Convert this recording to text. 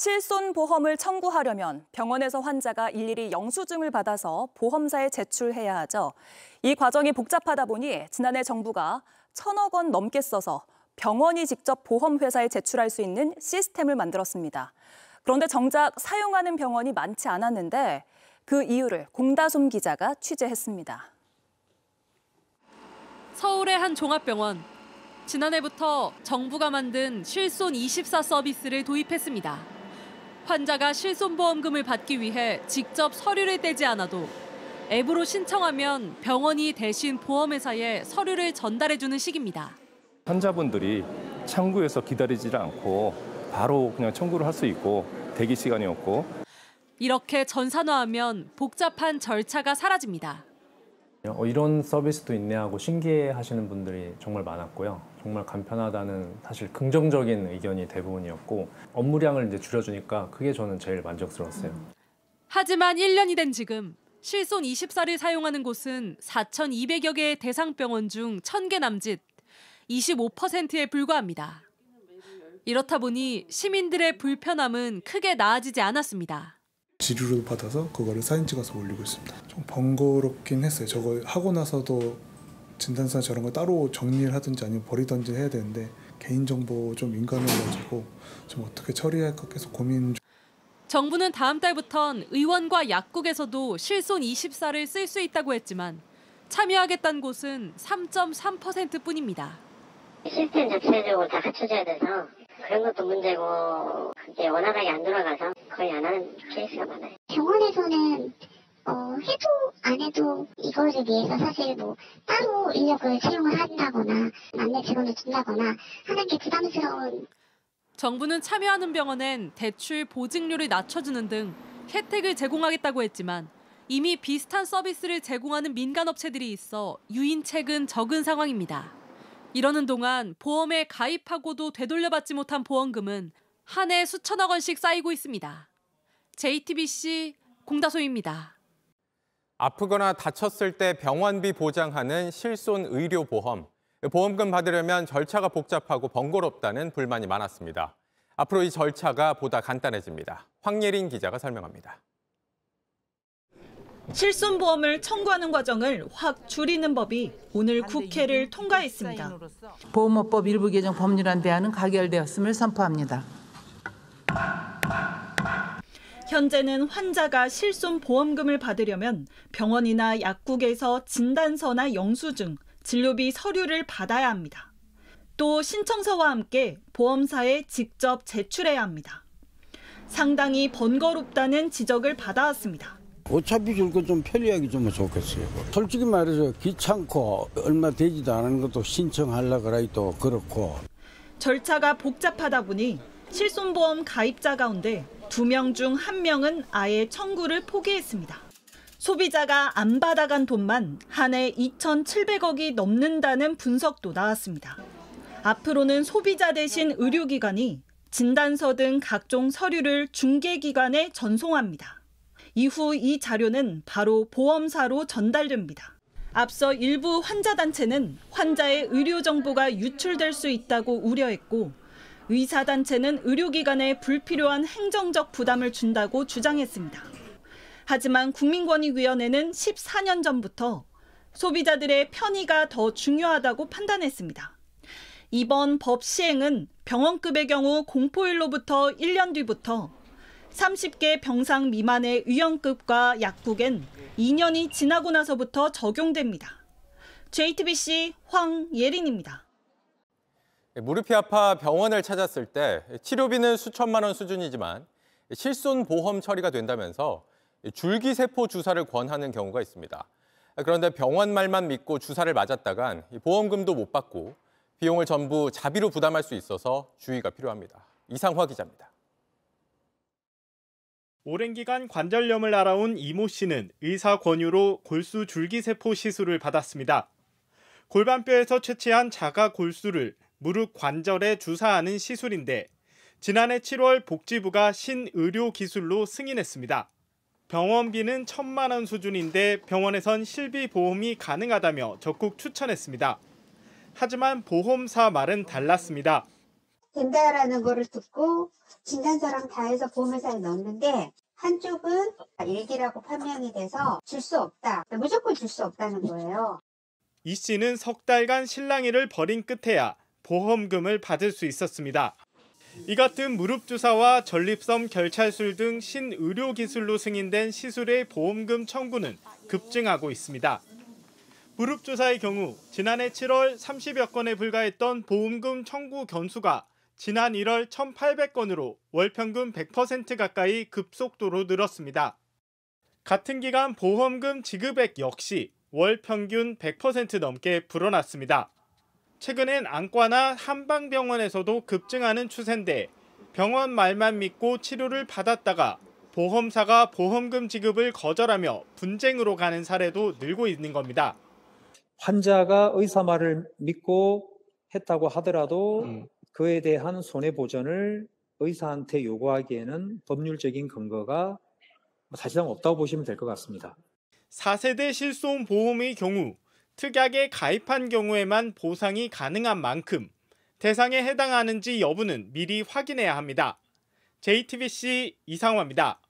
실손보험을 청구하려면 병원에서 환자가 일일이 영수증을 받아서 보험사에 제출해야 하죠. 이 과정이 복잡하다 보니 지난해 정부가 1,000억 원 넘게 써서 병원이 직접 보험회사에 제출할 수 있는 시스템을 만들었습니다. 그런데 정작 사용하는 병원이 많지 않았는데 그 이유를 공다솜 기자가 취재했습니다. 서울의 한 종합병원. 지난해부터 정부가 만든 실손24 서비스를 도입했습니다. 환자가 실손보험금을 받기 위해 직접 서류를 떼지 않아도 앱으로 신청하면 병원이 대신 보험회사에 서류를 전달해주는 식입니다. 환자분들이 창구에서 기다리지 않고 바로 그냥 청구를 할 수 있고 대기 시간이 없고. 이렇게 전산화하면 복잡한 절차가 사라집니다. 이런 서비스도 있네 하고 신기해하시는 분들이 정말 많았고요. 정말 간편하다는 사실 긍정적인 의견이 대부분이었고 업무량을 이제 줄여주니까 그게 저는 제일 만족스러웠어요. 하지만 1년이 된 지금 실손24를 사용하는 곳은 4,200여 개의 대상 병원 중 1,000개 남짓, 25%에 불과합니다. 이렇다 보니 시민들의 불편함은 크게 나아지지 않았습니다. 지류를 받아서 그거를 사진 찍어서 올리고 있습니다. 좀 번거롭긴 했어요. 저거 하고 나서도 진단서 저런 거 따로 정리를 하든지 아니면 버리든지 해야 되는데 개인정보 좀 민감해가지고 좀 어떻게 처리할까 계속 고민 중. 정부는 다음 달부턴 의원과 약국에서도 실손24를 쓸 수 있다고 했지만 참여하겠다는 곳은 3.3%뿐입니다. 시스템 자체적으로 다 갖춰져야 돼서 그런 것도 문제고 그게 원활하게 안 돌아가서 거의 안 하는 케이스가 많아요. 병원에서는 해도 안 해도 이거를 위해서 사실 뭐 따로 인력을 채용을 한다거나 안내 직원을 준다거나 하는 게 부담스러운. 정부는 참여하는 병원엔 대출 보증료를 낮춰주는 등 혜택을 제공하겠다고 했지만 이미 비슷한 서비스를 제공하는 민간업체들이 있어 유인책은 적은 상황입니다. 이러는 동안 보험에 가입하고도 되돌려받지 못한 보험금은 한 해 수천억 원씩 쌓이고 있습니다. JTBC 공다솜입니다. 아프거나 다쳤을 때 병원비 보장하는 실손의료보험. 보험금 받으려면 절차가 복잡하고 번거롭다는 불만이 많았습니다. 앞으로 이 절차가 보다 간단해집니다. 황예린 기자가 설명합니다. 실손보험을 청구하는 과정을 확 줄이는 법이 오늘 국회를 통과했습니다. 보험업법 일부 개정 법률안 대안은 가결되었음을 선포합니다. 현재는 환자가 실손보험금을 받으려면 병원이나 약국에서 진단서나 영수증, 진료비 서류를 받아야 합니다. 또 신청서와 함께 보험사에 직접 제출해야 합니다. 상당히 번거롭다는 지적을 받아왔습니다. 어차피 줄 거 좀 편리하게 주면 좋겠어요. 솔직히 말해서 귀찮고 얼마 되지도 않은 것도 신청하려고 해도 그렇고. 절차가 복잡하다 보니 실손보험 가입자 가운데 2명 중 1명은 아예 청구를 포기했습니다. 소비자가 안 받아간 돈만 한 해 2,700억이 넘는다는 분석도 나왔습니다. 앞으로는 소비자 대신 의료기관이 진단서 등 각종 서류를 중개기관에 전송합니다. 이후 이 자료는 바로 보험사로 전달됩니다. 앞서 일부 환자단체는 환자의 의료 정보가 유출될 수 있다고 우려했고 의사단체는 의료기관에 불필요한 행정적 부담을 준다고 주장했습니다. 하지만 국민권익위원회는 14년 전부터 소비자들의 편의가 더 중요하다고 판단했습니다. 이번 법 시행은 병원급의 경우 공포일로부터 1년 뒤부터 30개 병상 미만의 의원급과 약국엔 2년이 지나고 나서부터 적용됩니다. JTBC 황예린입니다. 무릎이 아파 병원을 찾았을 때 치료비는 수천만 원 수준이지만 실손보험 처리가 된다면서 줄기세포 주사를 권하는 경우가 있습니다. 그런데 병원 말만 믿고 주사를 맞았다간 보험금도 못 받고 비용을 전부 자비로 부담할 수 있어서 주의가 필요합니다. 이상화 기자입니다. 오랜 기간 관절염을 앓아온 이모 씨는 의사 권유로 골수 줄기세포 시술을 받았습니다. 골반뼈에서 채취한 자가 골수를 무릎 관절에 주사하는 시술인데 지난해 7월 복지부가 신의료 기술로 승인했습니다. 병원비는 1,000만 원 수준인데 병원에선 실비 보험이 가능하다며 적극 추천했습니다. 하지만 보험사 말은 달랐습니다. 된다라는 거를 듣고 진단서랑 다 해서 보험회사에 넣었는데 한쪽은 일기라고 판명이 돼서 줄 수 없다. 무조건 줄 수 없다는 거예요. 이 씨는 석 달간 실랑이를 벌인 끝에야 보험금을 받을 수 있었습니다. 이 같은 무릎 주사와 전립선 결찰술 등 신의료 기술로 승인된 시술의 보험금 청구는 급증하고 있습니다. 무릎 주사의 경우 지난해 7월 30여 건에 불과했던 보험금 청구 건수가 지난 1월 1,800건으로 월 평균 100% 가까이 급속도로 늘었습니다. 같은 기간 보험금 지급액 역시 월 평균 100% 넘게 불어났습니다. 최근엔 안과나 한방병원에서도 급증하는 추세인데 병원 말만 믿고 치료를 받았다가 보험사가 보험금 지급을 거절하며 분쟁으로 가는 사례도 늘고 있는 겁니다. 환자가 의사 말을 믿고 했다고 하더라도 그에 대한 손해보전을 의사한테 요구하기에는 법률적인 근거가 사실상 없다고 보시면 될 것 같습니다. 4세대 실손보험의 경우 특약에 가입한 경우에만 보상이 가능한 만큼 대상에 해당하는지 여부는 미리 확인해야 합니다. JTBC 이상화입니다.